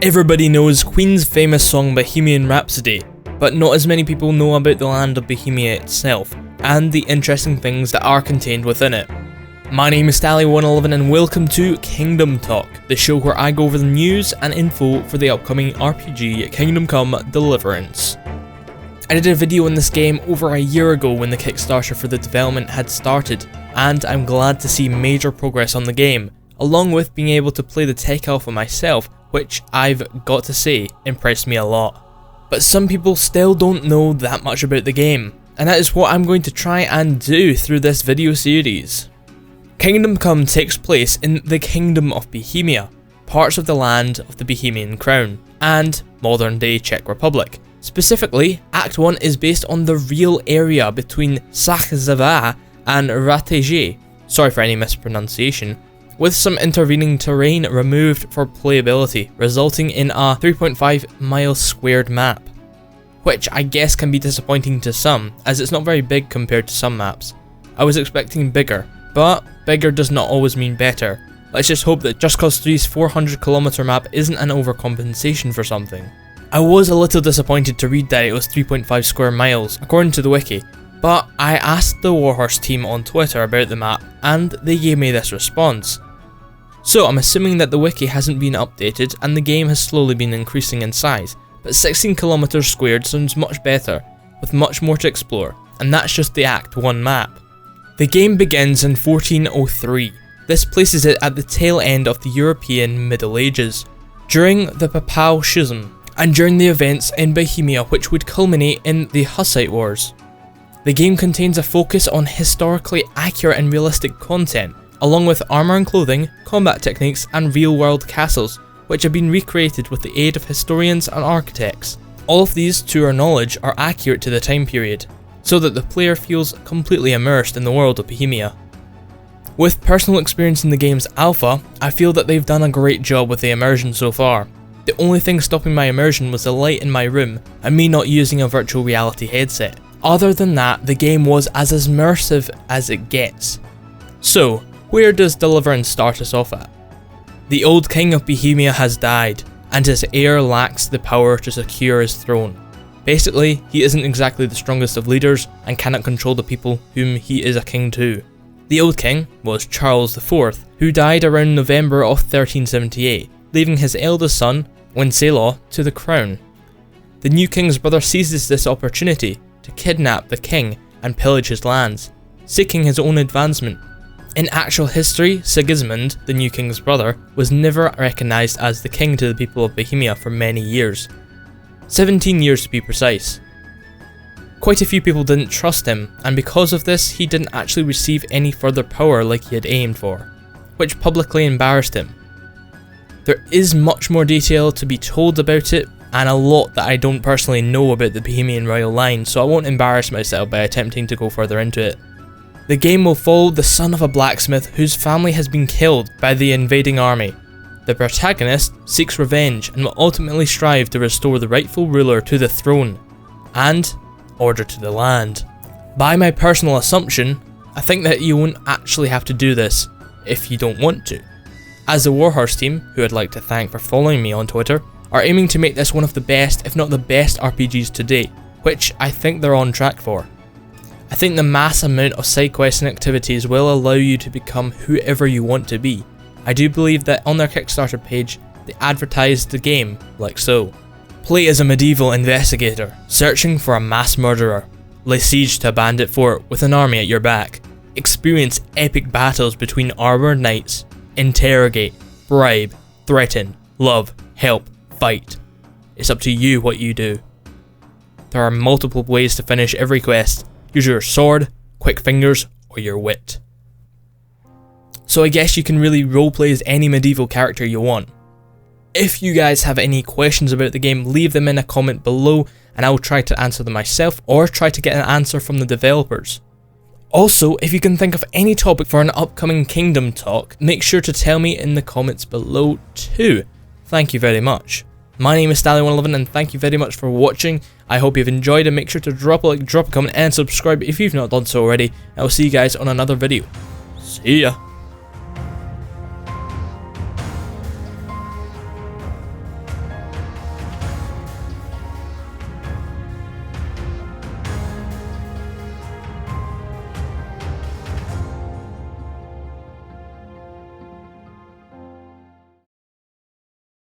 Everybody knows Queen's famous song Bohemian Rhapsody, but not as many people know about the land of Bohemia itself, and the interesting things that are contained within it. My name is Stalli111 and welcome to Kingdom Talk, the show where I go over the news and info for the upcoming RPG Kingdom Come Deliverance. I did a video on this game over a year ago when the Kickstarter for the development had started, and I'm glad to see major progress on the game, along with being able to play the tech alpha myself, which I've got to say impressed me a lot. But some people still don't know that much about the game, and that is what I'm going to try and do through this video series. Kingdom Come takes place in the Kingdom of Bohemia, parts of the land of the Bohemian crown, and modern day Czech Republic. Specifically, Act 1 is based on the real area between Sachzava and Rateje, sorry for any mispronunciation, with some intervening terrain removed for playability, resulting in a 3.5 mile squared map. Which I guess can be disappointing to some, as it's not very big compared to some maps. I was expecting bigger, but bigger does not always mean better. Let's just hope that Just Cause 3's 400 km map isn't an overcompensation for something. I was a little disappointed to read that it was 3.5 square miles, according to the wiki, but I asked the Warhorse team on Twitter about the map, and they gave me this response. So I'm assuming that the wiki hasn't been updated and the game has slowly been increasing in size, but 16 km squared sounds much better, with much more to explore, and that's just the Act 1 map. The game begins in 1403. This places it at the tail end of the European Middle Ages, during the Papal Schism, and during the events in Bohemia which would culminate in the Hussite Wars. The game contains a focus on historically accurate and realistic content, along with armour and clothing, combat techniques and real-world castles, which have been recreated with the aid of historians and architects. All of these, to our knowledge, are accurate to the time period, so that the player feels completely immersed in the world of Bohemia. With personal experience in the game's alpha, I feel that they've done a great job with the immersion so far. The only thing stopping my immersion was the light in my room and me not using a virtual reality headset. Other than that, the game was as immersive as it gets. So, where does Deliverance start us off at? The old king of Bohemia has died, and his heir lacks the power to secure his throne. Basically, he isn't exactly the strongest of leaders and cannot control the people whom he is a king to. The old king was Charles IV, who died around November of 1378, leaving his eldest son, Wenceslaw, to the crown. The new king's brother seizes this opportunity to kidnap the king and pillage his lands, seeking his own advancement. In actual history, Sigismund, the new king's brother, was never recognised as the king to the people of Bohemia for many years. 17 years to be precise. Quite a few people didn't trust him, and because of this, he didn't actually receive any further power like he had aimed for, which publicly embarrassed him. There is much more detail to be told about it, and a lot that I don't personally know about the Bohemian royal line, so I won't embarrass myself by attempting to go further into it. The game will follow the son of a blacksmith whose family has been killed by the invading army. The protagonist seeks revenge and will ultimately strive to restore the rightful ruler to the throne, and order to the land. By my personal assumption, I think that you won't actually have to do this if you don't want to, as the Warhorse team, who I'd like to thank for following me on Twitter, are aiming to make this one of the best, if not the best RPGs to date, which I think they're on track for. I think the mass amount of side quests and activities will allow you to become whoever you want to be. I do believe that on their Kickstarter page, they advertised the game like so. Play as a medieval investigator, searching for a mass murderer. Lay siege to a bandit fort with an army at your back. Experience epic battles between armored knights. Interrogate, bribe, threaten, love, help, fight. It's up to you what you do. There are multiple ways to finish every quest. Use your sword, quick fingers, or your wit. So I guess you can really roleplay as any medieval character you want. If you guys have any questions about the game, leave them in a comment below and I'll try to answer them myself or try to get an answer from the developers. Also, if you can think of any topic for an upcoming Kingdom Talk, make sure to tell me in the comments below too. Thank you very much. My name is Stalli111 and thank you very much for watching. I hope you've enjoyed and make sure to drop a like, drop a comment and subscribe if you've not done so already. I will see you guys on another video. See ya.